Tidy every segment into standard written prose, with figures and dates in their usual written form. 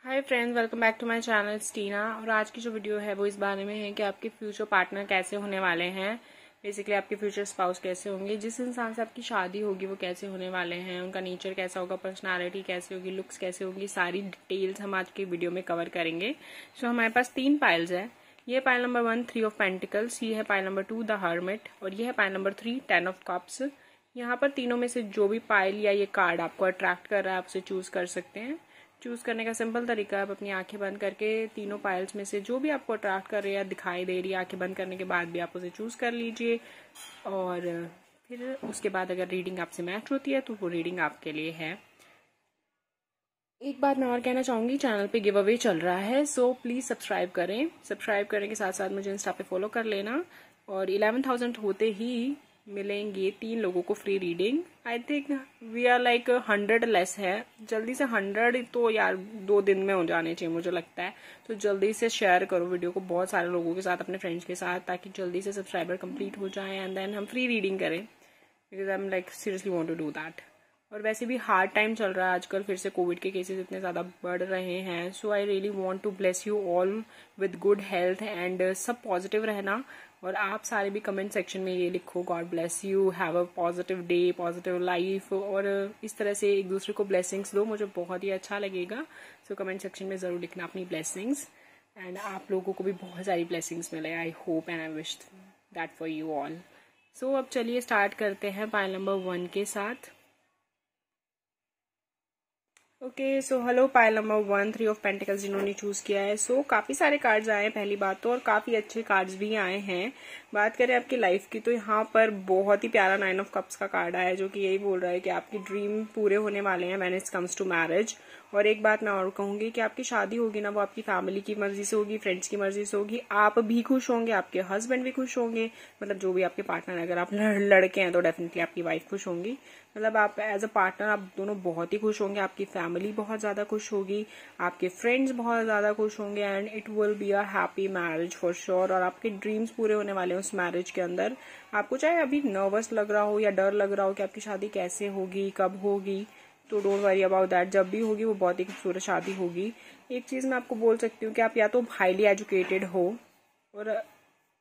Hi friends, welcome back to my channel Tina. और आज की जो वीडियो है वो इस बारे में है कि आपके फ्यूचर पार्टनर कैसे होने वाले हैं। बेसिकली आपके फ्यूचर स्पाउस कैसे होंगे, जिस इंसान से आपकी शादी होगी वो कैसे होने वाले हैं, उनका नेचर कैसा होगा, पर्सनालिटी कैसे होगी, लुक्स कैसे होगी, सारी डिटेल्स हम आज की वीडियो में कवर करेंगे। सो हमारे पास 3 पाइल्स है। ये पाइल नंबर 1 3 ऑफ पेंटिकल्स, ये है पाइल नंबर 2 द हर्मिट, और ये है पाइल नंबर 3 10 ऑफ कप्स। यहाँ पर तीनों में से जो भी पाइल या ये कार्ड आपको अट्रैक्ट कर रहा है आप उसे चूज कर सकते हैं। चूज करने का सिंपल तरीका है, आप अपनी आंखें बंद करके तीनों पाइल्स में से जो भी आपको अट्रैक्ट कर रही है, दिखाई दे रही है, आंखें बंद करने के बाद भी आप उसे चूज कर लीजिए। और फिर उसके बाद अगर रीडिंग आपसे मैच होती है तो वो रीडिंग आपके लिए है। एक बात मैं और कहना चाहूंगी, चैनल पे गिव अवे चल रहा है, सो प्लीज सब्सक्राइब करें। सब्सक्राइब करने के साथ साथ मुझे इंस्टा पे फॉलो कर लेना। और 11,000 होते ही मिलेंगे 3 लोगों को free reading. I think we are like 100 less है। जल्दी से 100 तो यार 2 दिन में हो जाने चाहिए मुझे लगता है। तो जल्दी से शेयर करो वीडियो को बहुत सारे लोगों के साथ, अपने फ्रेंड्स के साथ, ताकि जल्दी से सब्सक्राइबर कंप्लीट हो जाए एंड देन हम फ्री रीडिंग करें, because I am like seriously want to do that. और वैसे भी हार्ड टाइम चल रहा है आजकल, फिर से कोविड के केसेस इतने ज़्यादा बढ़ रहे हैं। So I really want to bless you all with good health and सब पॉजिटिव रहना। और आप सारे भी कमेंट सेक्शन में ये लिखो, God bless you, have a positive day, positive life, और इस तरह से एक दूसरे को ब्लेसिंग्स दो, मुझे बहुत ही अच्छा लगेगा। सो कमेंट सेक्शन में ज़रूर लिखना अपनी ब्लेसिंग्स, एंड आप लोगों को भी बहुत सारी ब्लेसिंग्स मिले। I hope and I wish that for you all. So अब चलिए स्टार्ट करते हैं पाइल नंबर 1 के साथ। Okay, so hello Payal number 1 3 of pentacles जिन्होंने चूज किया है। सो काफी सारे कार्ड्स आए हैं पहली बात तो, और काफी अच्छे कार्ड्स भी आए हैं। बात करें आपकी लाइफ की तो यहाँ पर बहुत ही प्यारा 9 ऑफ कप्स का कार्ड आया है, जो कि यही बोल रहा है कि आपकी ड्रीम पूरे होने वाले हैं when it comes to marriage. और एक बात मैं और कहूंगी कि आपकी शादी होगी ना, वो आपकी फैमिली की मर्जी से होगी, फ्रेंड्स की मर्जी से होगी। आप भी खुश होंगे, आपके हस्बैंड भी खुश होंगे, मतलब जो भी आपके पार्टनर, अगर आप लड़के हैं तो डेफिनेटली आपकी वाइफ खुश होंगी। मतलब आप एज अ पार्टनर आप दोनों बहुत ही खुश होंगे, आपकी फैमिली बहुत ज्यादा खुश होगी, आपके फ्रेंड्स बहुत ज्यादा खुश होंगे, and it will be a happy marriage for sure. और आपके ड्रीम्स पूरे होने वाले हैं उस मैरिज के अंदर। आपको चाहे अभी नर्वस लग रहा हो या डर लग रहा हो कि आपकी शादी कैसे होगी, कब होगी, तो डोंट वरी अबाउट दैट। जब भी होगी वो बहुत ही खूबसूरत शादी होगी। एक चीज मैं आपको बोल सकती हूँ कि आप या तो हाईली एजुकेटेड हो, और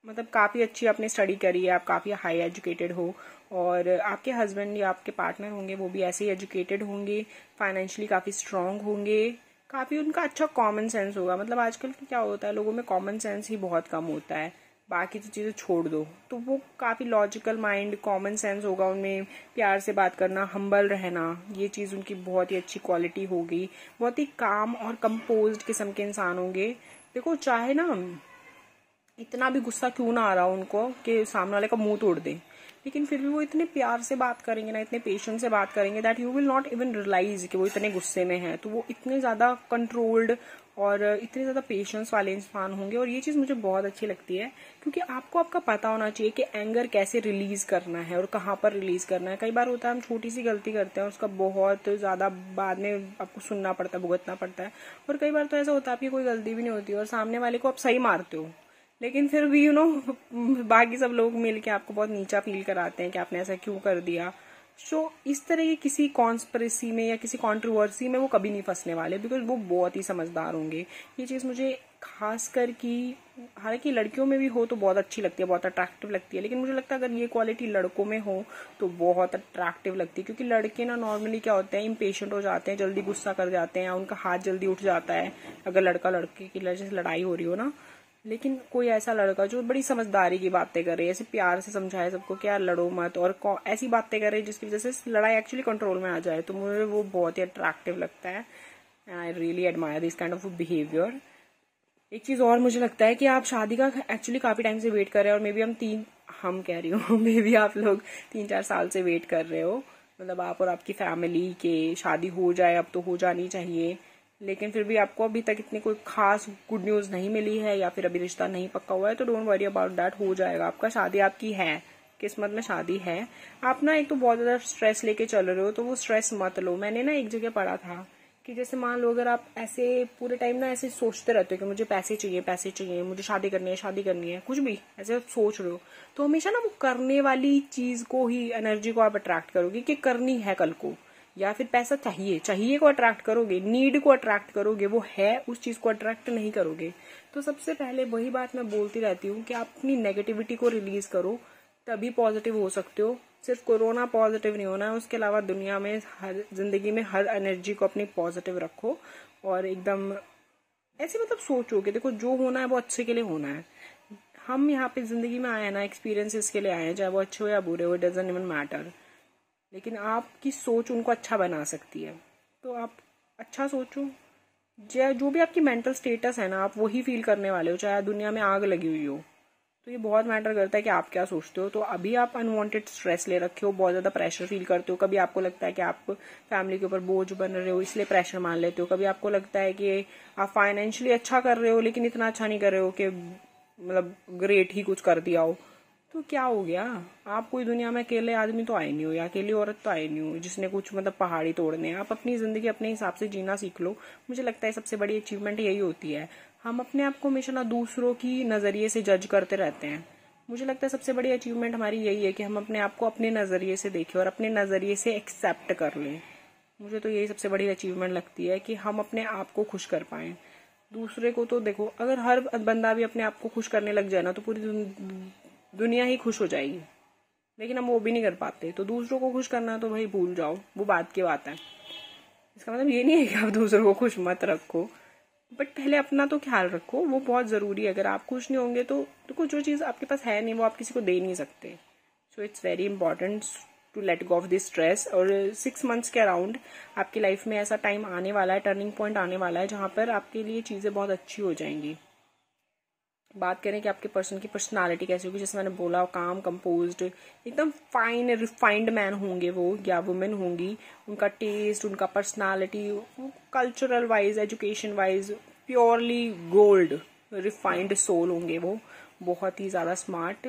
मतलब काफी अच्छी आपने स्टडी करी है, आप काफी हाई एजुकेटेड हो, और आपके हस्बैंड या आपके पार्टनर होंगे वो भी ऐसे ही एजुकेटेड होंगे, फाइनेंशियली काफी स्ट्रांग होंगे, काफी उनका अच्छा कॉमन सेंस होगा। मतलब आजकल क्या होता है, लोगों में कॉमन सेंस ही बहुत कम होता है, बाकी तो चीजें छोड़ दो। तो वो काफी लॉजिकल माइंड, कॉमन सेंस होगा उनमें, प्यार से बात करना, हम्बल रहना, ये चीज उनकी बहुत ही अच्छी क्वालिटी होगी। बहुत ही काम और कंपोज्ड किस्म के इंसान होंगे। देखो, चाहे ना इतना भी गुस्सा क्यों ना आ रहा हो उनको कि सामने वाले का मुंह तोड़ दे, लेकिन फिर भी वो इतने प्यार से बात करेंगे ना, इतने पेशेंस से बात करेंगे that you will not even realise कि वो इतने गुस्से में है। तो वो इतने ज्यादा कंट्रोल्ड और इतने ज्यादा पेशेंस वाले इंसान होंगे। और ये चीज मुझे बहुत अच्छी लगती है, क्योंकि आपको आपका पता होना चाहिए कि एंगर कैसे रिलीज करना है और कहाँ पर रिलीज करना है। कई बार होता है हम छोटी सी गलती करते हैं, उसका बहुत ज्यादा बाद में आपको सुनना पड़ता है, भुगतना पड़ता है। और कई बार तो ऐसा होता है आपकी कोई गलती भी नहीं होती और सामने वाले को आप सही मारते हो, लेकिन फिर भी बाकी सब लोग मिलके आपको बहुत नीचा फील कराते हैं कि आपने ऐसा क्यों कर दिया। सो इस तरह की किसी कॉन्स्पिरेसी में या किसी कंट्रोवर्सी में वो कभी नहीं फंसने वाले, बिकॉज वो बहुत ही समझदार होंगे। ये चीज मुझे खास कर की, हालांकि लड़कियों में भी हो तो बहुत अच्छी लगती है, बहुत अट्रैक्टिव लगती है, लेकिन मुझे लगता है अगर ये क्वालिटी लड़कों में हो तो बहुत अट्रैक्टिव लगती है। क्योंकि लड़के ना नॉर्मली क्या होते हैं, इम्पेशेंट हो जाते हैं, जल्दी गुस्सा कर जाते हैं, उनका हाथ जल्दी उठ जाता है अगर लड़का लड़के की वजह से लड़ाई हो रही हो ना। लेकिन कोई ऐसा लड़का जो बड़ी समझदारी की बातें करे, ऐसे प्यार से समझाए सबको कि यार लड़ो मत, और ऐसी बातें करे जिसकी वजह से लड़ाई एक्चुअली कंट्रोल में आ जाए, तो मुझे वो बहुत ही अट्रैक्टिव लगता है। I really admire this kind of behaviour. एक चीज और मुझे लगता है कि आप शादी का एक्चुअली काफी टाइम से वेट कर रहे हैं, और मे बी हम कह रही हूँ मे बी आप लोग 3-4 साल से वेट कर रहे हो। मतलब आप और आपकी फैमिली के शादी हो जाए, अब तो हो जानी चाहिए, लेकिन फिर भी आपको अभी तक इतनी कोई खास गुड न्यूज नहीं मिली है, या फिर अभी रिश्ता नहीं पक्का हुआ है, तो डोंट वरी अबाउट दैट, हो जाएगा आपका। शादी आपकी है, किस्मत में शादी है। आप ना एक तो बहुत ज्यादा स्ट्रेस लेके चल रहे हो, तो वो स्ट्रेस मत लो। मैंने ना एक जगह पढ़ा था कि जैसे मान लो अगर आप ऐसे पूरे टाइम ना ऐसे सोचते रहते हो कि मुझे पैसे चाहिए, पैसे चाहिए, मुझे शादी करनी है, शादी करनी है, कुछ भी ऐसे सोच रहे हो, तो हमेशा ना वो करने वाली चीज को ही, एनर्जी को आप अट्रैक्ट करोगे कि करनी है कल को। या फिर पैसा चाहिए को अट्रैक्ट करोगे, नीड को अट्रैक्ट करोगे, वो है उस चीज को अट्रैक्ट नहीं करोगे। तो सबसे पहले वही बात मैं बोलती रहती हूँ कि आप अपनी नेगेटिविटी को रिलीज करो, तभी पॉजिटिव हो सकते हो। सिर्फ कोरोना पॉजिटिव नहीं होना है, उसके अलावा दुनिया में हर जिंदगी में हर एनर्जी को अपनी पॉजिटिव रखो और एकदम ऐसे मतलब सोचो कि देखो जो होना है वो अच्छे के लिए होना है। हम यहाँ पे जिंदगी में आए हैं ना एक्सपीरियंसेस के लिए आए हैं, चाहे वो अच्छे हो या बुरे हो, इट डजंट इवन मैटर, लेकिन आपकी सोच उनको अच्छा बना सकती है। तो आप अच्छा सोचो, जो भी आपकी मेंटल स्टेटस है ना आप वही फील करने वाले हो, चाहे दुनिया में आग लगी हुई हो। तो ये बहुत मैटर करता है कि आप क्या सोचते हो। तो अभी आप अनवांटेड स्ट्रेस ले रखे हो, बहुत ज्यादा प्रेशर फील करते हो, कभी आपको लगता है कि आप फैमिली के ऊपर बोझ बन रहे हो इसलिए प्रेशर मान लेते हो, कभी आपको लगता है कि आप फाइनेंशियली अच्छा कर रहे हो लेकिन इतना अच्छा नहीं कर रहे हो कि मतलब ग्रेट ही कुछ कर दिया हो। तो क्या हो गया, आप कोई दुनिया में अकेले आदमी तो आए नहीं हो या अकेली औरत तो आए नहीं हो जिसने कुछ मतलब पहाड़ी तोड़ने। आप अपनी जिंदगी अपने हिसाब से जीना सीख लो। मुझे लगता है सबसे बड़ी अचीवमेंट यही होती है। हम अपने आप को हमेशा ना दूसरों की नजरिए से जज करते रहते हैं। मुझे लगता है सबसे बड़ी अचीवमेंट हमारी यही है कि हम अपने आप को अपने नजरिए से देखें और अपने नजरिए से एक्सेप्ट कर लें। मुझे तो यही सबसे बड़ी अचीवमेंट लगती है कि हम अपने आप को खुश कर पाए। दूसरे को तो देखो, अगर हर बंदा भी अपने आप को खुश करने लग जाए ना तो पूरी दुनिया ही खुश हो जाएगी, लेकिन हम वो भी नहीं कर पाते। तो दूसरों को खुश करना तो भाई भूल जाओ, वो बात की बात है। इसका मतलब ये नहीं है कि आप दूसरों को खुश मत रखो, बट पहले अपना तो ख्याल रखो, वो बहुत जरूरी है। अगर आप खुश नहीं होंगे तो देखो जो चीज आपके पास है नहीं वो आप किसी को दे नहीं सकते। So it's very important to let go of this stress. और 6 मंथ्स के अराउंड आपकी लाइफ में ऐसा टाइम आने वाला है, टर्निंग पॉइंट आने वाला है जहां पर आपके लिए चीजें बहुत अच्छी हो जाएंगी। बात करें कि आपके पर्सन की पर्सनालिटी कैसी होगी, जैसे मैंने बोला काम कंपोज्ड एकदम फाइन रिफाइंड मैन होंगे वो या वुमेन होंगी। उनका टेस्ट, उनका personality cultural wise, education wise purely gold refined soul होंगे वो, बहुत ही ज्यादा स्मार्ट।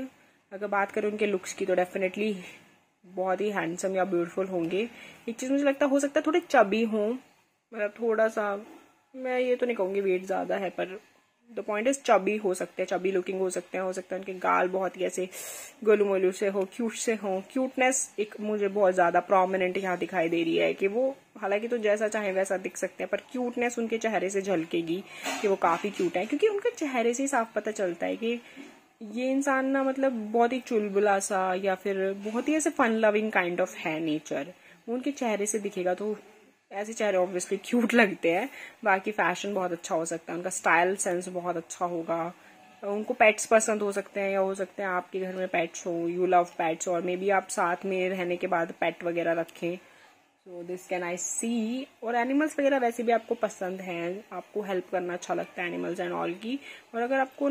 अगर बात करें उनके लुक्स की तो डेफिनेटली बहुत ही हैंडसम या ब्यूटीफुल होंगे। एक चीज मुझे लगता हो सकता है थोड़े चबी हों, मतलब थोड़ा सा, मैं ये तो नहीं कहूंगी वेट ज्यादा है, पर द पॉइंट इज चबी हो सकते हैं, चबी लुकिंग हो सकते हैं। हो सकता है उनके गाल बहुत ही ऐसे गोलू मोलू से हो, क्यूट से हो। क्यूटनेस एक मुझे बहुत ज्यादा प्रोमिनेंट यहाँ दिखाई दे रही है कि वो हालांकि तो जैसा चाहे वैसा दिख सकते हैं, पर क्यूटनेस उनके चेहरे से झलकेगी कि वो काफी क्यूट है, क्योंकि उनके चेहरे से ही साफ पता चलता है कि ये इंसान ना मतलब बहुत ही चुलबुला सा या फिर बहुत ही ऐसे फन लविंग काइंड ऑफ है नेचर, उनके चेहरे से दिखेगा। तो ऐसे चेहरे ऑब्वियसली क्यूट लगते हैं। बाकी फैशन बहुत अच्छा हो सकता है, उनका स्टाइल सेंस बहुत अच्छा होगा। उनको पेट्स पसंद हो सकते हैं, या हो सकते हैं आपके घर में पेट्स हो, यू लव पेट्स, और मे बी आप साथ में रहने के बाद पेट वगैरह रखें। सो दिस कैन आई सी। और एनिमल्स वगैरह वैसे भी आपको पसंद हैं, आपको हेल्प करना अच्छा लगता है एनिमल्स एंड ऑल की। और अगर आपको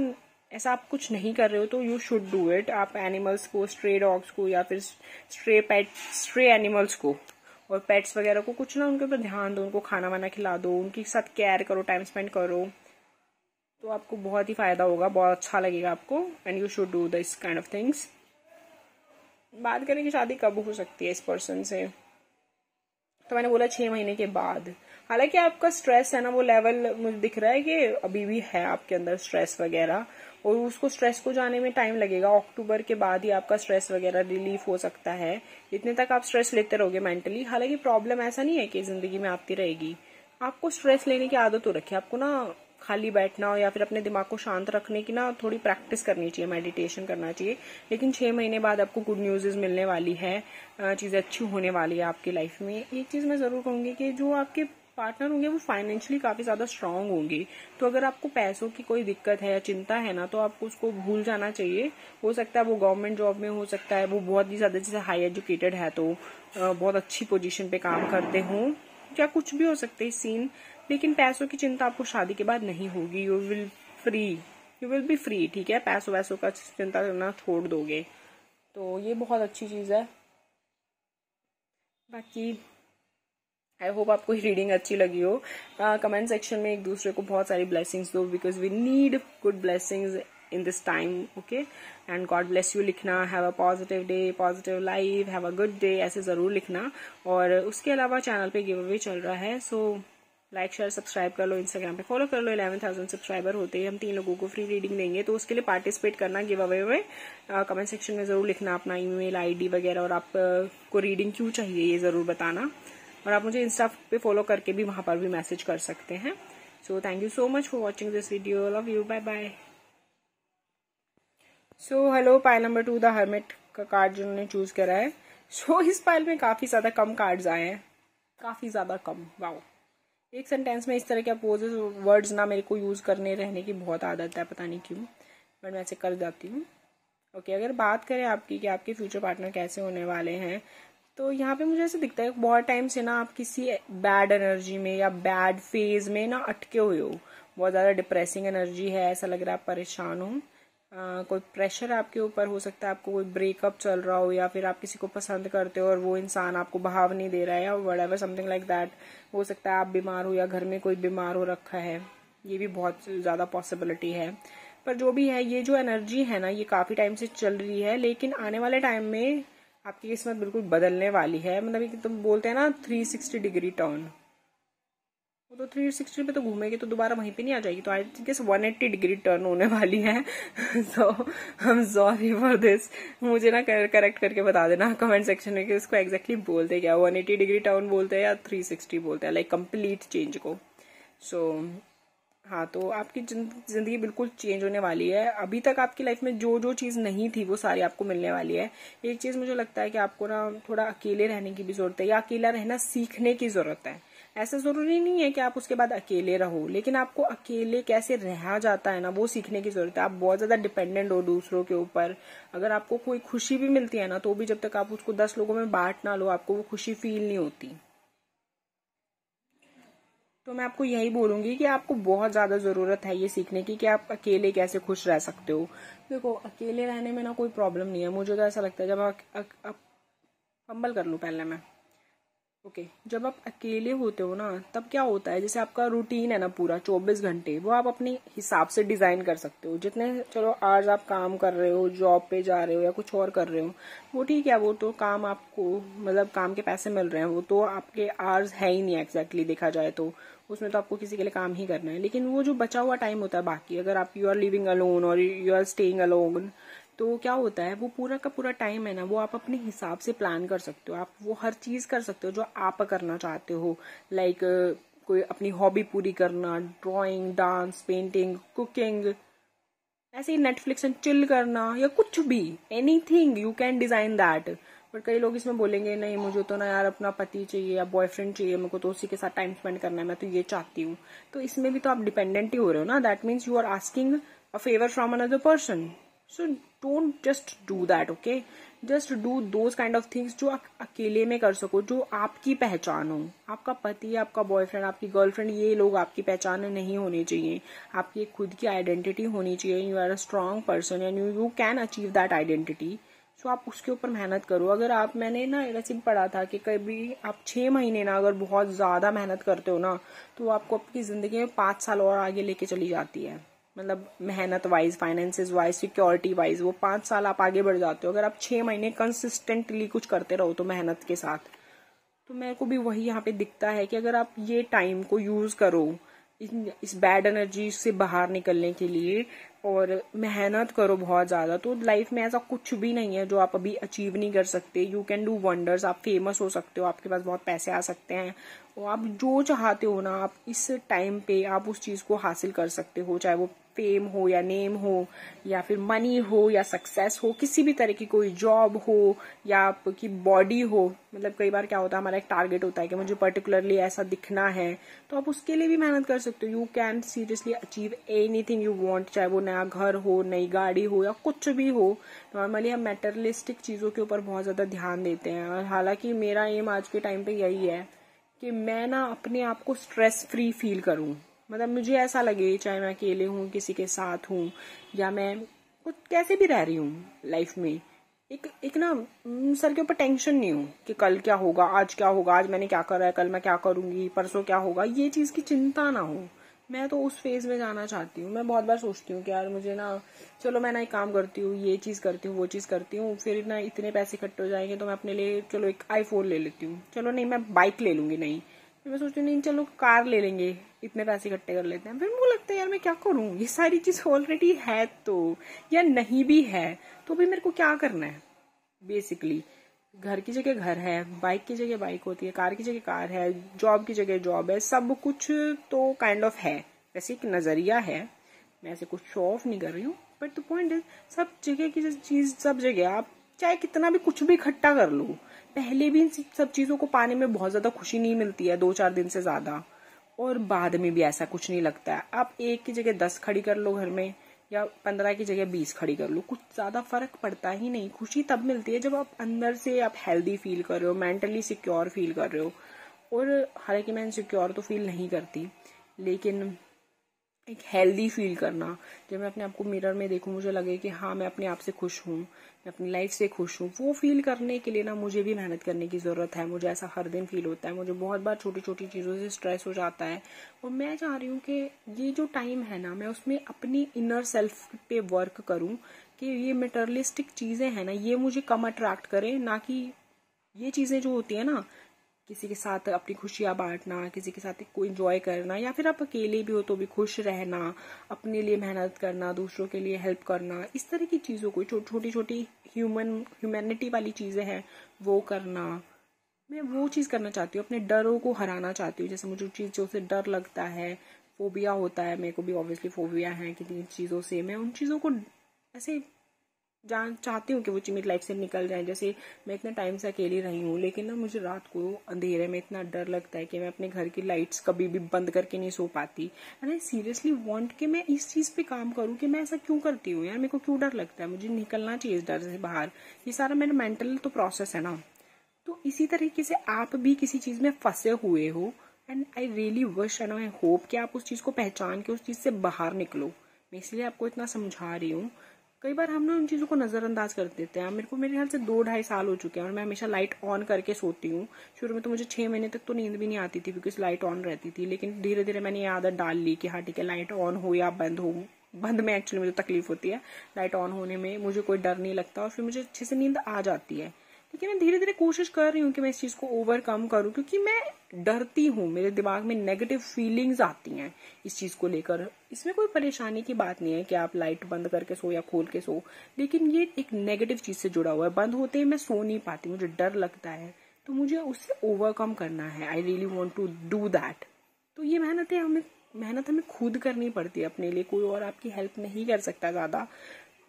ऐसा आप कुछ नहीं कर रहे हो तो यू शुड डू इट। आप एनिमल्स को, स्ट्रे डॉग्स को या फिर स्ट्रे एनिमल्स को और पेट्स वगैरह को कुछ ना उनके ऊपर ध्यान दो, उनको खाना वाना खिला दो, उनके साथ केयर करो, टाइम स्पेंड करो, तो आपको बहुत ही फायदा होगा, बहुत अच्छा लगेगा आपको। And you should do this kind of things. बात करें कि शादी कब हो सकती है इस पर्सन से, तो मैंने बोला 6 महीने के बाद। हालांकि आपका स्ट्रेस है ना वो लेवल मुझे दिख रहा है कि अभी भी है आपके अंदर स्ट्रेस वगैरह, और उसको स्ट्रेस को जाने में टाइम लगेगा। अक्टूबर के बाद ही आपका स्ट्रेस वगैरह रिलीफ हो सकता है। इतने तक आप स्ट्रेस लेते रहोगे मेंटली। हालांकि प्रॉब्लम ऐसा नहीं है कि जिंदगी में आती रहेगी, आपको स्ट्रेस लेने की आदत हो रखी है। आपको ना खाली बैठना हो या फिर अपने दिमाग को शांत रखने की ना थोड़ी प्रैक्टिस करनी चाहिए, मेडिटेशन करना चाहिए। लेकिन 6 महीने बाद आपको गुड न्यूज़ मिलने वाली है, चीजें अच्छी होने वाली है आपकी लाइफ में। एक चीज मैं जरूर कहूंगी कि जो आपके पार्टनर होंगे वो फाइनेंशियली काफी ज्यादा स्ट्रांग होंगे। तो अगर आपको पैसों की कोई दिक्कत है या चिंता है ना, तो आपको उसको भूल जाना चाहिए। हो सकता है वो गवर्नमेंट जॉब में, हो सकता है वो बहुत ही ज्यादा जैसे हाई एजुकेटेड है तो बहुत अच्छी पोजीशन पे काम करते हों, क्या कुछ भी हो सकते हैं सीन। लेकिन पैसों की चिंता आपको शादी के बाद नहीं होगी। यू विल बी फ्री, ठीक है। पैसों वैसों का चिंता करना छोड़ दोगे, तो ये बहुत अच्छी चीज है। बाकी आई होप आपको ये रीडिंग अच्छी लगी हो। कमेंट सेक्शन में एक दूसरे को बहुत सारी ब्लेसिंग्स दो, because we need good blessings in this time, okay. And God bless you लिखना, have a positive day, positive life, have a good day, ऐसे जरूर लिखना। और उसके अलावा चैनल पे गिव अवे चल रहा है, सो लाइक शेयर सब्सक्राइब कर लो, इंस्टाग्राम पे फॉलो कर लो। 11,000 सब्सक्राइबर होते ही हम 3 लोगों को फ्री रीडिंग देंगे, तो उसके लिए पार्टिसिपेट करना गिव अवे में। कमेंट सेक्शन में जरूर लिखना अपना ईमेल आईडी वगैरह, और आपको रीडिंग क्यों चाहिए ये जरूर बताना। और आप मुझे इंस्टा पे फॉलो करके भी वहां पर भी मैसेज कर सकते हैं। So thank you so much for watching this video, love you, bye bye. So hello, Payal number 2 the hermit का कार्ड जिन्होंने चूज करा है। सो इस पाइल में काफी ज्यादा कम कार्ड्स आए हैं, काफी ज्यादा कम। वाओ, एक सेंटेंस में इस तरह के अपोजिट वर्ड्स ना मेरे को यूज करने रहने की बहुत आदत है, पता नहीं क्यों, बट मैं ऐसे कर जाती हूँ। ओके, अगर बात करें आपकी कि आपके फ्यूचर पार्टनर कैसे होने वाले हैं, तो यहाँ पे मुझे ऐसे दिखता है बहुत टाइम से ना आप किसी बैड एनर्जी में या बैड फेज में ना अटके हुए हो। बहुत ज्यादा डिप्रेसिंग एनर्जी है, ऐसा लग रहा है आप परेशान हो। कोई प्रेशर आपके ऊपर हो सकता है, आपको कोई ब्रेकअप चल रहा हो, या फिर आप किसी को पसंद करते हो और वो इंसान आपको भाव नहीं दे रहा है, या व्हाटएवर समथिंग लाइक दैट। हो सकता है आप बीमार हो या घर में कोई बीमार हो रखा है, ये भी बहुत ज्यादा पॉसिबिलिटी है। पर जो भी है, ये जो एनर्जी है ना, ये काफी टाइम से चल रही है, लेकिन आने वाले टाइम में आपकी किस्मत बिल्कुल बदलने वाली है। मतलब तुम बोलते हैं ना 360 डिग्री टर्न, वो तो 360 पे तो घूमेगी तो दोबारा वहीं पे नहीं आ जाएगी, तो आई गेस 180 डिग्री टर्न होने वाली है। So I am sorry for this, मुझे ना करेक्ट करके बता देना कमेंट सेक्शन में कि उसको एग्जैक्टली बोलते क्या, 180 डिग्री टर्न बोलते हैं या 360 बोलते हैं, लाइक कंप्लीट चेंज को। सो हाँ, तो आपकी जिंदगी बिल्कुल चेंज होने वाली है। अभी तक आपकी लाइफ में जो जो चीज नहीं थी वो सारी आपको मिलने वाली है। एक चीज मुझे लगता है कि आपको ना थोड़ा अकेले रहने की भी जरूरत है, या अकेला रहना सीखने की जरूरत है। ऐसा जरूरी नहीं है कि आप उसके बाद अकेले रहो, लेकिन आपको अकेले कैसे रहा जाता है ना, वो सीखने की जरूरत है। आप बहुत ज्यादा डिपेंडेंट हो दूसरों के ऊपर। अगर आपको कोई खुशी भी मिलती है ना, तो भी जब तक आप उसको 10 लोगों में बांट ना लो, आपको वो खुशी फील नहीं होती। तो मैं आपको यही बोलूंगी कि आपको बहुत ज्यादा जरूरत है ये सीखने की कि आप अकेले कैसे खुश रह सकते हो। देखो, अकेले रहने में ना कोई प्रॉब्लम नहीं है, मुझे तो ऐसा लगता है। जब आप फंबल कर लूं पहले मैं, ओके, जब आप अकेले होते हो ना, तब क्या होता है, जैसे आपका रूटीन है ना पूरा 24 घंटे, वो आप अपने हिसाब से डिजाइन कर सकते हो। जितने, चलो आज आप काम कर रहे हो, जॉब पे जा रहे हो या कुछ और कर रहे हो, वो ठीक है, वो तो काम आपको, मतलब काम के पैसे मिल रहे हैं, वो तो आपके आवर्स है ही नहीं एग्जैक्टली देखा जाए तो, उसमें तो आपको किसी के लिए काम ही करना है। लेकिन वो जो बचा हुआ टाइम होता है बाकी, अगर आप यू आर लिविंग अलोन और यू आर स्टेइंग अलोन, तो क्या होता है, वो पूरा का पूरा टाइम है ना, वो आप अपने हिसाब से प्लान कर सकते हो। आप वो हर चीज कर सकते हो जो आप करना चाहते हो। लाइक कोई अपनी हॉबी पूरी करना, ड्राइंग, डांस, पेंटिंग, कुकिंग, ऐसे ही नेटफ्लिक्स एंड चिल करना, या कुछ भी, anything you can design that. But कई लोग इसमें बोलेंगे नहीं, मुझे तो ना यार अपना पति चाहिए या बॉयफ्रेंड चाहिए, मेरे को तो उसी के साथ टाइम स्पेंड करना है, मैं तो ये चाहती हूँ। तो इसमें भी तो आप डिपेंडेंट ही हो रहे हो ना। That means you are asking a favour from another person. So don't just do that, okay. Just do those kind of things जो आप अकेले में कर सको, जो आपकी पहचान हो। आपका पति, आपका बॉयफ्रेंड, आपकी गर्लफ्रेंड, ये लोग आपकी पहचान नहीं होनी चाहिए। आपकी एक खुद की आइडेंटिटी होनी चाहिए। You are a strong person and you can achieve that identity. So आप उसके ऊपर मेहनत करो। अगर आप, मैंने ना वैसे भी पढ़ा था कि कभी आप 6 महीने ना अगर बहुत ज्यादा मेहनत करते हो ना, तो आपको आपकी जिंदगी में 5 साल और आगे लेके चली जाती है। मतलब मेहनत wise, finances wise, security wise, वो 5 साल आप आगे बढ़ जाते हो अगर आप 6 महीने कंसिस्टेंटली कुछ करते रहो तो मेहनत के साथ। तो मेरे को भी वही यहाँ पे दिखता है कि अगर आप ये टाइम को यूज करो इस बैड एनर्जी से बाहर निकलने के लिए और मेहनत करो बहुत ज्यादा, तो लाइफ में ऐसा कुछ भी नहीं है जो आप अभी अचीव नहीं कर सकते। You can do wonders. आप फेमस हो सकते हो, आपके पास बहुत पैसे आ सकते हैं, और आप जो चाहते हो ना, आप इस टाइम पे आप उस चीज को हासिल कर सकते हो। चाहे वो फेम हो या नेम हो या फिर मनी हो या सक्सेस हो, किसी भी तरह की कोई जॉब हो या आपकी बॉडी हो। मतलब कई बार क्या होता है, हमारा एक टारगेट होता है कि मुझे पर्टिकुलरली ऐसा दिखना है, तो आप उसके लिए भी मेहनत कर सकते हो। You can seriously achieve anything you want, चाहे वो नया घर हो, नई गाड़ी हो या कुछ भी हो। नॉर्मली हम मेटेरियलिस्टिक चीजों के ऊपर बहुत ज्यादा ध्यान देते हैं, और हालांकि मेरा एम आज के टाइम पे यही है कि मैं ना अपने आप को स्ट्रेस फ्री फील करूं। मतलब मुझे ऐसा लगे, चाहे मैं अकेले हूँ, किसी के साथ हूँ, या मैं कुछ कैसे भी रह रही हूँ लाइफ में, एक ना सर के ऊपर टेंशन नहीं हो कि कल क्या होगा, आज क्या होगा, आज मैंने क्या करा है, कल मैं क्या करूंगी, परसों क्या होगा, ये चीज की चिंता ना हो। मैं तो उस फेज में जाना चाहती हूँ। मैं बहुत बार सोचती हूँ कि यार मुझे ना, चलो मैं ना एक काम करती हूँ, ये चीज करती हूँ, वो चीज करती हूँ, फिर ना इतने पैसे इकट्ठे हो जाएंगे तो मैं अपने लिए चलो एक आईफोन ले लेती हूँ, चलो नहीं मैं बाइक ले लूंगी, नहीं फिर मैं सोचती हूँ नहीं चलो कार ले लेंगे, इतने पैसे इकट्ठे कर लेते हैं। फिर मुझे लगता है यार मैं क्या करूँ, ये सारी चीज ऑलरेडी है तो, या नहीं भी है तो भी मेरे को क्या करना है बेसिकली। घर की जगह घर है, बाइक की जगह बाइक होती है, कार की जगह कार है, जॉब की जगह जॉब है, सब कुछ तो काइंड ऑफ है। वैसे एक नजरिया है, मैं ऐसे कुछ शो ऑफ नहीं कर रही हूँ, बट द पॉइंट इज सब जगह की चीज सब जगह, आप चाहे कितना भी कुछ भी इकट्ठा कर लो, पहले भी इन सब चीजों को पाने में बहुत ज्यादा खुशी नहीं मिलती है, 2-4 दिन से ज्यादा, और बाद में भी ऐसा कुछ नहीं लगता है। आप एक की जगह 10 खड़ी कर लो घर में, या 15 की जगह 20 खड़ी कर लो, कुछ ज्यादा फर्क पड़ता ही नहीं। खुशी तब मिलती है जब आप अंदर से आप हेल्दी फील कर रहे हो, मेंटली सिक्योर फील कर रहे हो। और हालांकि मैं इनसिक्योर तो फील नहीं करती, लेकिन एक हेल्दी फील करना, जब मैं अपने आप को मिरर में देखूं मुझे लगे कि हाँ मैं अपने आप से खुश हूँ, मैं अपनी लाइफ से खुश हूँ, वो फील करने के लिए ना मुझे भी मेहनत करने की जरूरत है। मुझे ऐसा हर दिन फील होता है, मुझे बहुत बार छोटी छोटी चीजों से स्ट्रेस हो जाता है, और मैं चाह रही हूँ कि ये जो टाइम है ना, मैं उसमें अपनी इनर सेल्फ पे वर्क करूँ, कि ये मटेरियलिस्टिक चीजें हैं ना, ये मुझे कम अट्रैक्ट करें, ना कि ये चीजें जो होती है ना, किसी के साथ अपनी खुशियां बांटना, किसी के साथ कोई एंजॉय करना, या फिर आप अकेले भी हो तो भी खुश रहना, अपने लिए मेहनत करना, दूसरों के लिए हेल्प करना, इस तरह की चीजों को, छोटी छोटी ह्यूमैनिटी वाली चीजें हैं वो करना, मैं वो चीज करना चाहती हूँ। अपने डरों को हराना चाहती हूँ। जैसे मुझे चीजों से डर लगता है, फोबिया होता है, मेरे को भी ऑब्वियसली फोबिया है किसी चीजों से, मैं उन चीजों को ऐसे चाहती हूँ कि वो चीज मेरी लाइफ से निकल जाए। जैसे मैं इतने टाइम से अकेली रही हूँ, लेकिन ना मुझे रात को अंधेरे में इतना डर लगता है कि मैं अपने घर की लाइट्स कभी भी बंद करके नहीं सो पाती। एंड आई सीरियसली वांट कि मैं इस चीज पे काम करूँ कि मैं ऐसा क्यों करती हूँ यार, मेरे को क्यों डर लगता है, मुझे निकलना चाहिए इस डर से बाहर। ये सारा मेरा मेंटल तो प्रोसेस है ना। तो इसी तरीके से आप भी किसी चीज में फंसे हुए हो, and I really wish and I hope कि आप उस चीज को पहचान के उस चीज से बाहर निकलो। मैं इसलिए आपको इतना समझा रही हूँ। कई बार हम ना उन चीजों को नजरअंदाज कर देते हैं। मेरे ख्याल से 2-2.5 साल हो चुके हैं और मैं हमेशा लाइट ऑन करके सोती हूँ। शुरू में तो मुझे 6 महीने तक तो नींद भी नहीं आती थी बिकॉज लाइट ऑन रहती थी, लेकिन धीरे धीरे मैंने ये आदत डाल ली कि हाँ ठीक है, लाइट ऑन हो या बंद हो, बंद में एक्चुअली मुझे तकलीफ होती है, लाइट ऑन होने में मुझे कोई डर नहीं लगता और फिर मुझे अच्छे से नींद आ जाती है। लेकिन मैं धीरे धीरे कोशिश कर रही हूँ कि मैं इस चीज को ओवरकम करूँ, क्योंकि मैं डरती हूँ, मेरे दिमाग में नेगेटिव फीलिंग्स आती हैं इस चीज को लेकर। इसमें कोई परेशानी की बात नहीं है कि आप लाइट बंद करके सो या खोल के सो, लेकिन ये एक नेगेटिव चीज से जुड़ा हुआ है। बंद होते ही मैं सो नहीं पाती, मुझे डर लगता है, तो मुझे उससे ओवरकम करना है। I really want to do that. तो ये मेहनत हमें खुद करनी पड़ती है अपने लिए, कोई और आपकी हेल्प नहीं कर सकता ज्यादा।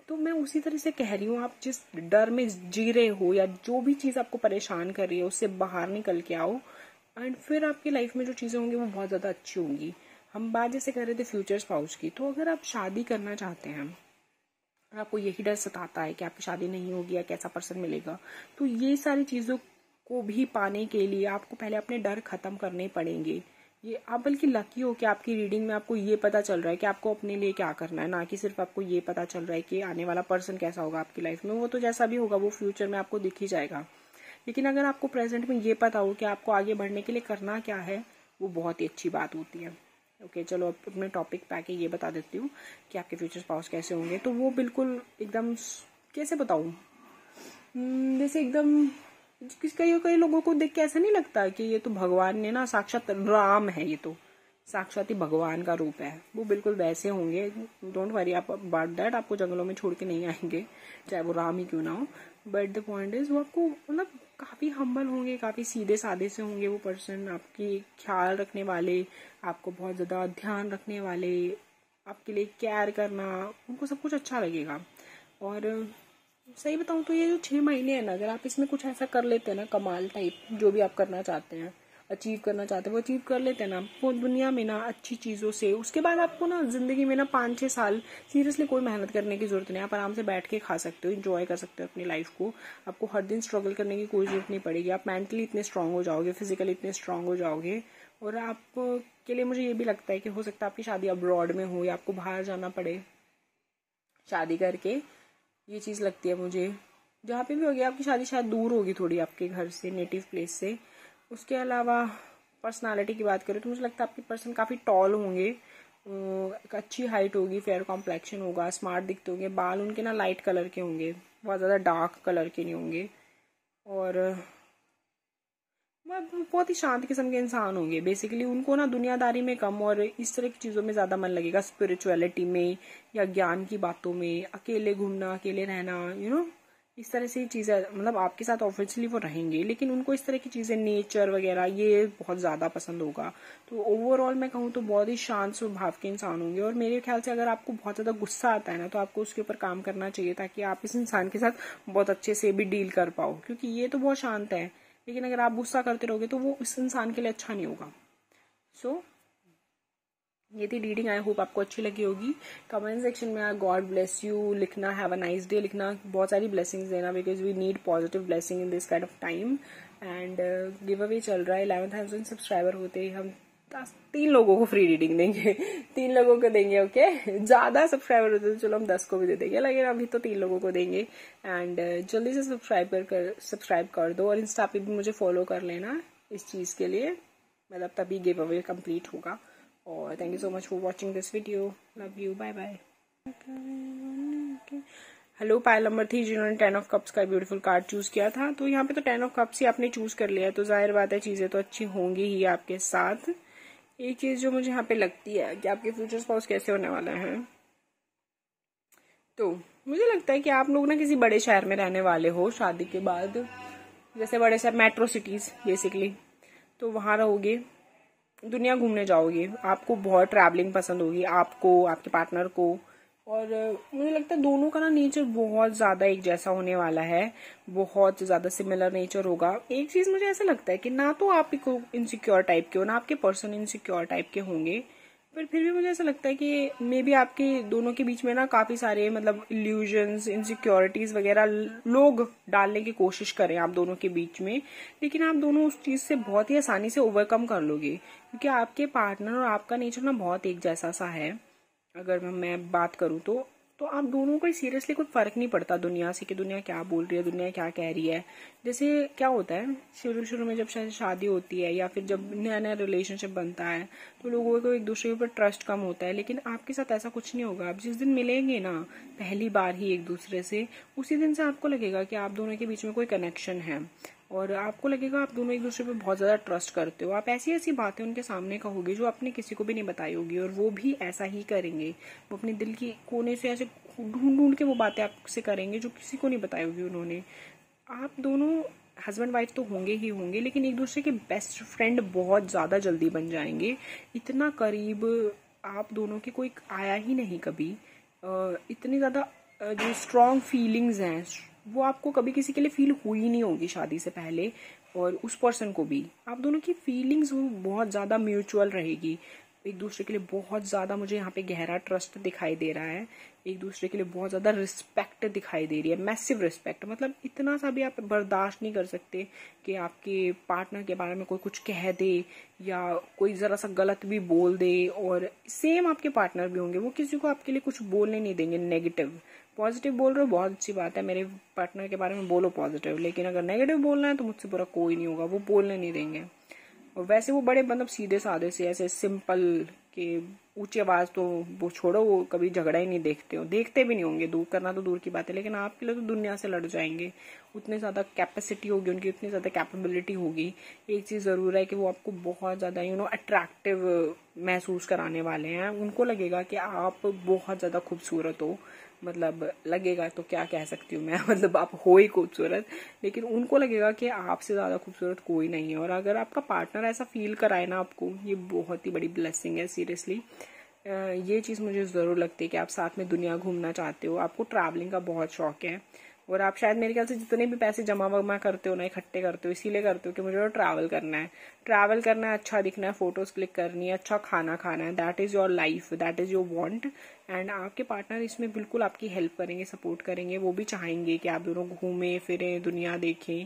तो मैं उसी तरह से कह रही हूँ, आप जिस डर में जी रहे हो या जो भी चीज आपको परेशान कर रही है उससे बाहर निकल के आओ, एंड फिर आपकी लाइफ में जो चीजें होंगी वो बहुत ज्यादा अच्छी होंगी। हम बात जैसे कर रहे थे फ्यूचर स्पाउस की, तो अगर आप शादी करना चाहते हैं और आपको यही डर सताता है कि आपकी शादी नहीं होगी या कैसा पर्सन मिलेगा, तो ये सारी चीजों को भी पाने के लिए आपको पहले अपने डर खत्म करने पड़ेंगे। ये आप बल्कि लकी हो कि आपकी रीडिंग में आपको ये पता चल रहा है कि आपको अपने लिए क्या करना है, ना कि सिर्फ आपको ये पता चल रहा है कि आने वाला पर्सन कैसा होगा आपकी लाइफ में। वो तो जैसा भी होगा वो फ्यूचर में आपको दिख ही जाएगा, लेकिन अगर आपको प्रेजेंट में ये पता हो कि आपको आगे बढ़ने के लिए करना क्या है, वो बहुत ही अच्छी बात होती है। ओके चलो, अब अपने टॉपिक पे आके ये बता देती हूँ कि आपके फ्यूचर स्पाउस कैसे होंगे। तो वो बिल्कुल एकदम, कैसे बताऊँ, जैसे एकदम कई लोगों को देख के ऐसा नहीं लगता कि ये तो भगवान ने ना, साक्षात राम है, ये तो साक्षात ही भगवान का रूप है। वो बिल्कुल वैसे होंगे, डोंट वरी आप अबाउट दैट। आपको जंगलों में छोड़ के नहीं आएंगे, चाहे वो राम ही क्यों ना हो। बट द पॉइंट इज, वो आपको मतलब काफी हम्बल होंगे, काफी सीधे साधे से होंगे वो पर्सन, आपकी ख्याल रखने वाले, आपको बहुत ज्यादा ध्यान रखने वाले, आपके लिए केयर करना, उनको सब कुछ अच्छा लगेगा। और सही बताऊं तो ये जो 6 महीने है ना, अगर आप इसमें कुछ ऐसा कर लेते हैं ना, कमाल टाइप, जो भी आप करना चाहते हैं, अचीव करना चाहते हैं, वो अचीव कर लेते हैं ना वो दुनिया में ना अच्छी चीजों से, उसके बाद आपको ना जिंदगी में ना 5-6 साल सीरियसली कोई मेहनत करने की जरूरत नहीं। आप आराम से बैठ के खा सकते हो, एंजॉय कर सकते हो अपनी लाइफ को। आपको हर दिन स्ट्रगल करने की कोई जरूरत नहीं पड़ेगी। आप मेंटली इतने स्ट्रांग हो जाओगे, फिजिकली इतने स्ट्रांग हो जाओगे। और आप के लिए मुझे ये भी लगता है कि हो सकता है आपकी शादी अब्रॉड में हो या आपको बाहर जाना पड़े शादी करके। ये चीज लगती है मुझे, जहाँ पे भी होगी आपकी शादी शायद दूर होगी थोड़ी आपके घर से, नेटिव प्लेस से। उसके अलावा पर्सनालिटी की बात करें तो मुझे लगता है आपके पर्सन काफी टॉल होंगे, एक अच्छी हाइट होगी, फेयर कॉम्प्लेक्शन होगा, स्मार्ट दिखते होंगे, बाल उनके ना लाइट कलर के होंगे, बहुत ज्यादा डार्क कलर के नहीं होंगे, और बहुत ही शांत किस्म के इंसान होंगे। बेसिकली उनको ना दुनियादारी में कम और इस तरह की चीजों में ज्यादा मन लगेगा, स्पिरिचुअलिटी में या ज्ञान की बातों में, अकेले घूमना, अकेले रहना, इस तरह से चीज़ें, मतलब आपके साथ ऑब्वियसली वो रहेंगे, लेकिन उनको इस तरह की चीज़ें, नेचर वगैरह ये बहुत ज़्यादा पसंद होगा। तो ओवरऑल मैं कहूँ तो बहुत ही शांत स्वभाव के इंसान होंगे। और मेरे ख्याल से अगर आपको बहुत ज़्यादा गुस्सा आता है ना, तो आपको उसके ऊपर काम करना चाहिए, ताकि आप इस इंसान के साथ बहुत अच्छे से भी डील कर पाओ, क्योंकि ये तो बहुत शांत है, लेकिन अगर आप गुस्सा करते रहोगे तो वो इस इंसान के लिए अच्छा नहीं होगा। सो ये थी रीडिंग, आई होप आपको अच्छी लगी होगी। कमेंट सेक्शन में गॉड ब्लेस यू लिखना, हैव अ नाइस डे लिखना, बहुत सारी ब्लेसिंग्स देना, because we need positive blessing in this kind of time. And give away चल रहा है, 11,000 सब्सक्राइबर होते ही हम 3 लोगों को फ्री रीडिंग देंगे। 3 लोगों को देंगे, ओके। ज्यादा सब्सक्राइबर होते तो चलो हम 10 को भी दे देंगे, लेकिन अभी तो 3 लोगों को देंगे। एंड जल्दी से सब्सक्राइब कर दो, और इंस्टा पे भी मुझे फॉलो कर लेना इस चीज के लिए, मतलब तभी गिव अवे कंप्लीट होगा। और thank you so much for watching this video, love you, bye bye. Hello Payal number 3 जिन्होंने 10 ऑफ कप्स का ब्यूटीफुल कार्ड चूज किया था। तो यहाँ पे तो 10 ऑफ कप्स ही आपने चूज कर लिया है, तो जाहिर बात है चीजें तो अच्छी होंगी ही आपके साथ। एक चीज जो मुझे यहाँ पे लगती है कि आपके फ्यूचर स्पाउस कैसे होने वाला है, तो मुझे लगता है कि आप लोग ना किसी बड़े शहर में रहने वाले हो शादी के बाद, जैसे बड़े शहर, मेट्रो सिटीज बेसिकली। तो वहां रहोगे, दुनिया घूमने जाओगे, आपको बहुत ट्रैवलिंग पसंद होगी, आपको, आपके पार्टनर को। और मुझे लगता है दोनों का ना नेचर बहुत ज्यादा एक जैसा होने वाला है, बहुत ज्यादा सिमिलर नेचर होगा। एक चीज मुझे ऐसा लगता है कि ना तो आप इनसिक्योर टाइप के हो, ना आपके पर्सन इनसिक्योर टाइप के होंगे, पर फिर भी मुझे ऐसा लगता है कि मे बी आपके दोनों के बीच में ना काफी सारे, मतलब इल्यूजन्स, इनसिक्योरिटीज वगैरह लोग डालने की कोशिश करें आप दोनों के बीच में, लेकिन आप दोनों उस चीज से बहुत ही आसानी से ओवरकम कर लोगे, क्योंकि आपके पार्टनर और आपका नेचर ना बहुत एक जैसा सा है। अगर मैं बात करूँ तो आप दोनों को सीरियसली कोई फर्क नहीं पड़ता दुनिया से, कि दुनिया क्या बोल रही है, दुनिया क्या कह रही है। जैसे क्या होता है शुरू में जब शादी होती है, या फिर जब नया नया रिलेशनशिप बनता है, तो लोगों को एक दूसरे के ऊपर ट्रस्ट कम होता है, लेकिन आपके साथ ऐसा कुछ नहीं होगा। आप जिस दिन मिलेंगे ना पहली बार ही एक दूसरे से, उसी दिन से आपको लगेगा कि आप दोनों के बीच में कोई कनेक्शन है, और आपको लगेगा आप दोनों एक दूसरे पे बहुत ज्यादा ट्रस्ट करते हो। आप ऐसी ऐसी बातें उनके सामने कहोगे जो आपने किसी को भी नहीं बताई होगी, और वो भी ऐसा ही करेंगे। वो अपने दिल की कोने से ऐसे ढूंढ ढूंढ के वो बातें आपसे करेंगे जो किसी को नहीं बताई होगी उन्होंने। आप दोनों हस्बैंड वाइफ तो होंगे ही होंगे, लेकिन एक दूसरे के बेस्ट फ्रेंड बहुत ज्यादा जल्दी बन जाएंगे। इतना करीब आप दोनों के कोई आया ही नहीं कभी। इतनी ज्यादा जो स्ट्रॉन्ग फीलिंग्स हैं वो आपको कभी किसी के लिए फील हुई नहीं होगी शादी से पहले, और उस पर्सन को भी। आप दोनों की फीलिंग्स बहुत ज्यादा म्यूचुअल रहेगी, एक दूसरे के लिए बहुत ज्यादा, मुझे यहाँ पे गहरा ट्रस्ट दिखाई दे रहा है, एक दूसरे के लिए बहुत ज्यादा रिस्पेक्ट दिखाई दे रही है, मैसिव रिस्पेक्ट। मतलब इतना सा भी आप बर्दाश्त नहीं कर सकते कि आपके पार्टनर के बारे में कोई कुछ कह दे, या कोई जरा सा गलत भी बोल दे। और सेम आपके पार्टनर भी होंगे, वो किसी को आपके लिए कुछ बोलने नहीं देंगे नेगेटिव। पॉजिटिव बोल रहे हो बहुत अच्छी बात है, मेरे पार्टनर के बारे में बोलो पॉजिटिव, लेकिन अगर नेगेटिव बोलना है तो मुझसे बुरा कोई नहीं होगा, वो बोलने नहीं देंगे। और वैसे वो बड़े मतलब सीधे साधे से, ऐसे सिंपल के ऊंची आवाज तो वो छोड़ो, वो कभी झगड़ा ही नहीं देखते हो, देखते भी नहीं होंगे, दूर करना तो दूर की बात है, लेकिन आपके लिए तो दुनिया से लड़ जाएंगे। उतनी ज्यादा कैपेसिटी होगी उनकी, उतनी ज्यादा कैपेबिलिटी होगी। एक चीज जरूर है कि वो आपको बहुत ज्यादा अट्रैक्टिव महसूस कराने वाले हैं। उनको लगेगा कि आप बहुत ज्यादा खूबसूरत हो, मतलब लगेगा तो क्या कह सकती हूँ मैं, मतलब आप हो ही खूबसूरत, लेकिन उनको लगेगा कि आपसे ज्यादा खूबसूरत कोई नहीं है। और अगर आपका पार्टनर ऐसा फील कराए ना आपको, ये बहुत ही बड़ी ब्लेसिंग है सीरियसली। ये चीज मुझे जरूर लगती है कि आप साथ में दुनिया घूमना चाहते हो, आपको ट्रैवलिंग का बहुत शौक है, और आप शायद मेरे ख्याल से जितने भी पैसे जमा वमा करते हो ना, इकट्ठे करते हो, इसीलिए करते हो कि मुझे ट्रैवल करना है, ट्रैवल करना है, अच्छा दिखना है, फोटोज क्लिक करनी है, अच्छा खाना खाना है। That is your life, that is your want. And आपके पार्टनर इसमें बिल्कुल आपकी हेल्प करेंगे, सपोर्ट करेंगे, वो भी चाहेंगे कि आप दोनों घूमें फिरें, दुनिया देखें।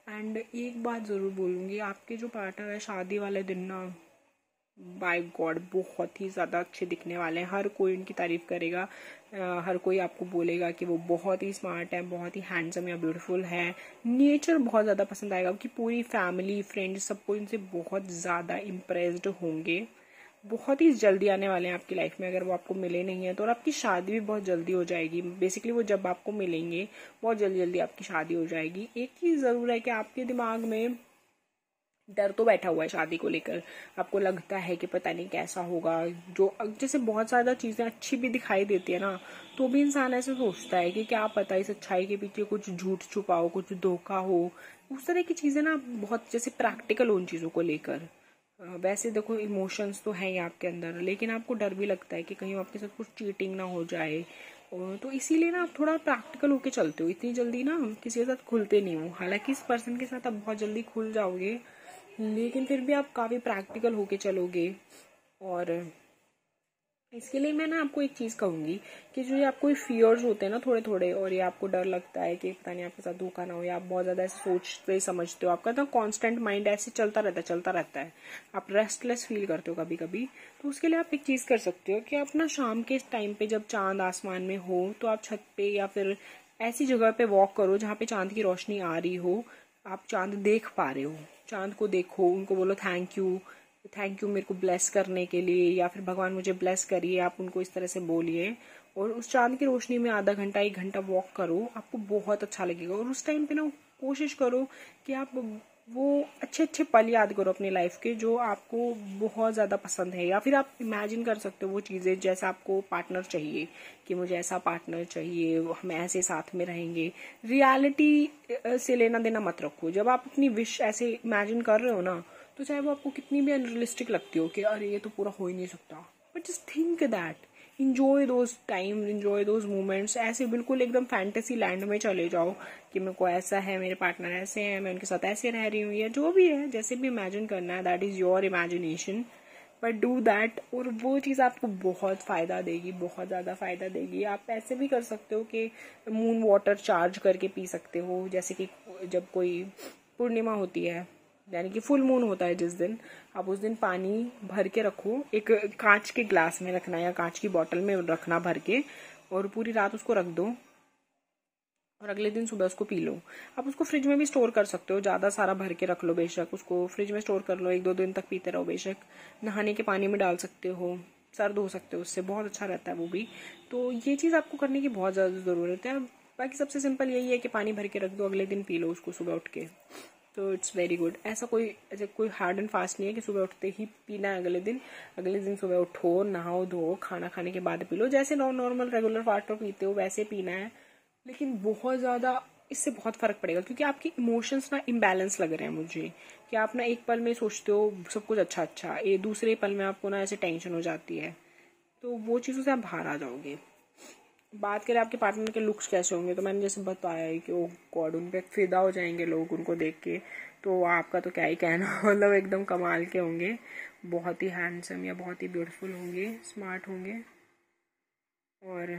एंड एक बात जरूर बोलूंगी, आपके जो पार्टनर है शादी वाले दिन ना, बाय गॉड बहुत ही ज्यादा अच्छे दिखने वाले हैं। हर कोई उनकी तारीफ करेगा, हर कोई आपको बोलेगा कि वो बहुत ही स्मार्ट है, बहुत ही हैंडसम या ब्यूटीफुल है। नेचर बहुत ज्यादा पसंद आएगा, उनकी पूरी फैमिली फ्रेंड्स सबको इनसे बहुत ज्यादा इम्प्रेस्ड होंगे। बहुत ही जल्दी आने वाले हैं आपकी लाइफ में, अगर वो आपको मिले नहीं है तो। और आपकी शादी भी बहुत जल्दी हो जाएगी, बेसिकली वो जब आपको मिलेंगे बहुत जल्दी जल्दी आपकी शादी हो जाएगी। एक चीज जरूर है कि आपके दिमाग में डर तो बैठा हुआ है शादी को लेकर, आपको लगता है कि पता नहीं कैसा होगा, जो जैसे बहुत ज्यादा चीजें अच्छी भी दिखाई देती है ना, तो भी इंसान ऐसे सोचता है कि क्या पता इस अच्छाई के पीछे कुछ झूठ छुपा हो, कुछ धोखा हो, उस तरह की चीजें ना बहुत जैसे प्रैक्टिकल उन चीजों को लेकर। वैसे देखो इमोशंस तो है ही आपके अंदर, लेकिन आपको डर भी लगता है कि कहीं आपके साथ कुछ चीटिंग ना हो जाए, और तो इसीलिए ना आप थोड़ा प्रैक्टिकल होके चलते हो, इतनी जल्दी ना किसी के साथ खुलते नहीं हो। हालांकि इस पर्सन के साथ आप बहुत जल्दी खुल जाओगे, लेकिन फिर भी आप काफी प्रैक्टिकल होके चलोगे। और इसके लिए मैं ना आपको एक चीज कहूंगी कि जो ये आपको फियर्स होते हैं ना थोड़े थोड़े, और ये आपको डर लगता है कि पता नहीं आपके साथ धोखा ना हो, या आप बहुत ज्यादा ऐसे सोचते समझते हो, आपका ना कांस्टेंट माइंड ऐसे चलता रहता है, आप रेस्टलेस फील करते हो कभी कभी, तो उसके लिए आप एक चीज कर सकते हो कि आप ना शाम के टाइम पे जब चांद आसमान में हो, तो आप छत पे या फिर ऐसी जगह पे वॉक करो जहाँ पे चांद की रोशनी आ रही हो, आप चांद देख पा रहे हो, चांद को देखो, उनको बोलो थैंक यू मेरे को ब्लेस करने के लिए, या फिर भगवान मुझे ब्लेस करिए, आप उनको इस तरह से बोलिए। और उस चांद की रोशनी में आधा घंटा 1 घंटा वॉक करो, आपको बहुत अच्छा लगेगा। और उस टाइम पे ना कोशिश करो कि आप वो अच्छे अच्छे पल याद करो अपनी लाइफ के, जो आपको बहुत ज़्यादा पसंद है, या फिर आप इमेजिन कर सकते हो वो चीज़ें, जैसा आपको पार्टनर चाहिए कि मुझे ऐसा पार्टनर चाहिए, हम ऐसे साथ में रहेंगे। रियलिटी से लेना देना मत रखो। जब आप अपनी विश ऐसे इमेजिन कर रहे हो ना, तो चाहे वो आपको कितनी भी अनरियलिस्टिक लगती हो कि अरे ये तो पूरा हो ही नहीं सकता, but just think that, enjoy those time, enjoy those moments, ऐसे बिल्कुल एकदम फैंटेसी लैंड में चले जाओ कि मेरे को ऐसा है, मेरे पार्टनर ऐसे हैं, मैं उनके साथ ऐसे रह रही हूँ, या जो भी है जैसे भी इमेजिन करना है, that is your imagination, but do that. और वो चीज़ आपको बहुत फायदा देगी, बहुत ज़्यादा फायदा देगी। आप ऐसे भी कर सकते हो कि मून वाटर चार्ज करके पी सकते हो, जैसे कि जब कोई पूर्णिमा होती है, यानी कि फुल मून होता है जिस दिन, आप उस दिन पानी भर के रखो, एक कांच के ग्लास में रखना या कांच की बोतल में रखना भर के, और पूरी रात उसको रख दो, और अगले दिन सुबह उसको पी लो। आप उसको फ्रिज में भी स्टोर कर सकते हो, ज्यादा सारा भर के रख लो, बेशक उसको फ्रिज में स्टोर कर लो, 1-2 दिन तक पीते रहो, बेशक नहाने के पानी में डाल सकते हो, सर धो सकते हो, उससे बहुत अच्छा रहता है वो भी। तो ये चीज आपको करने की बहुत ज्यादा जरूरत है। बाकी सबसे सिंपल यही है कि पानी भर के रख दो, अगले दिन पी लो उसको सुबह उठ के, तो इट्स वेरी गुड। ऐसा कोई हार्ड एंड फास्ट नहीं है कि सुबह उठते ही पीना है अगले दिन सुबह उठो, नहाओ धो, खाना खाने के बाद पी लो, जैसे नॉर्मल रेगुलर वाटर पीते हो वैसे पीना है। लेकिन बहुत ज्यादा इससे बहुत फर्क पड़ेगा, क्योंकि आपके इमोशंस ना इम्बैलेंस लग रहे हैं मुझे, कि आप ना एक पल में सोचते हो सब कुछ अच्छा, ये दूसरे पल में आपको ना ऐसे टेंशन हो जाती है, तो वो चीजों से आप बाहर आ जाओगे। बात करें आपके पार्टनर के लुक्स कैसे होंगे, तो मैंने जैसे बताया है कि वो गॉड उन पे फिदा हो जाएंगे लोग उनको देख के, तो आपका तो क्या ही कहना मतलब एकदम कमाल के होंगे, बहुत ही हैंडसम या बहुत ही ब्यूटीफुल होंगे, स्मार्ट होंगे। और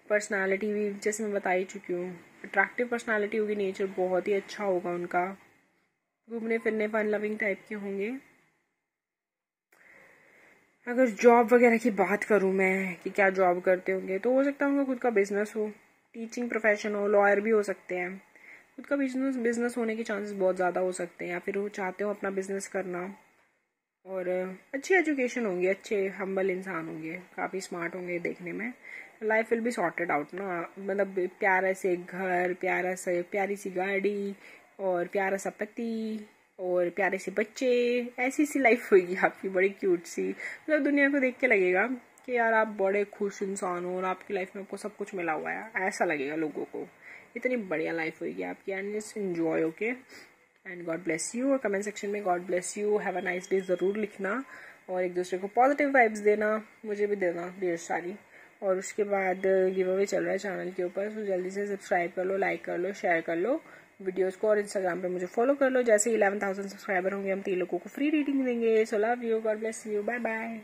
पर्सनालिटी भी जैसे मैं बता ही चुकी हूँ, अट्रैक्टिव पर्सनालिटी होगी, नेचर बहुत ही अच्छा होगा उनका, घूमने फिरने फन लविंग टाइप के होंगे। अगर जॉब वगैरह की बात करूँ मैं कि क्या जॉब करते होंगे, तो हो सकता है उनका खुद का बिजनेस हो, टीचिंग प्रोफेशन हो, लॉयर भी हो सकते हैं, खुद का बिजनेस होने के चांसेस बहुत ज़्यादा हो सकते हैं, या फिर वो चाहते हो अपना बिजनेस करना। और अच्छी एजुकेशन होंगी, अच्छे हम्बल इंसान होंगे, काफ़ी स्मार्ट होंगे देखने में। Life will be sorted out ना, मतलब प्यारा से घर, प्यारी सी गाड़ी, और प्यारा सा पति, और प्यारे से बच्चे, ऐसी सी लाइफ होगी आपकी, बड़ी क्यूट सी। मतलब दुनिया को देख के लगेगा कि यार आप बड़े खुश इंसान हो और आपकी लाइफ में आपको सब कुछ मिला हुआ है, ऐसा लगेगा लोगों को। इतनी बढ़िया लाइफ होगी आपकी, and just enjoy. Okay, and God bless you. और कमेंट सेक्शन में God bless you, have a nice day ज़रूर लिखना, और एक दूसरे को पॉजिटिव वाइब्स देना, मुझे भी देना ढेर सारी। और उसके बाद गिव अवे चल रहा है चैनल के ऊपर, तो जल्दी से सब्सक्राइब कर लो, लाइक कर लो, शेयर कर लो वीडियोस को, और इंस्टाग्राम पे मुझे फॉलो कर लो। जैसे 11,000 सब्सक्राइबर होंगे हम 3 लोगों को फ्री रीडिंग देंगे। So love you, God bless you, bye bye.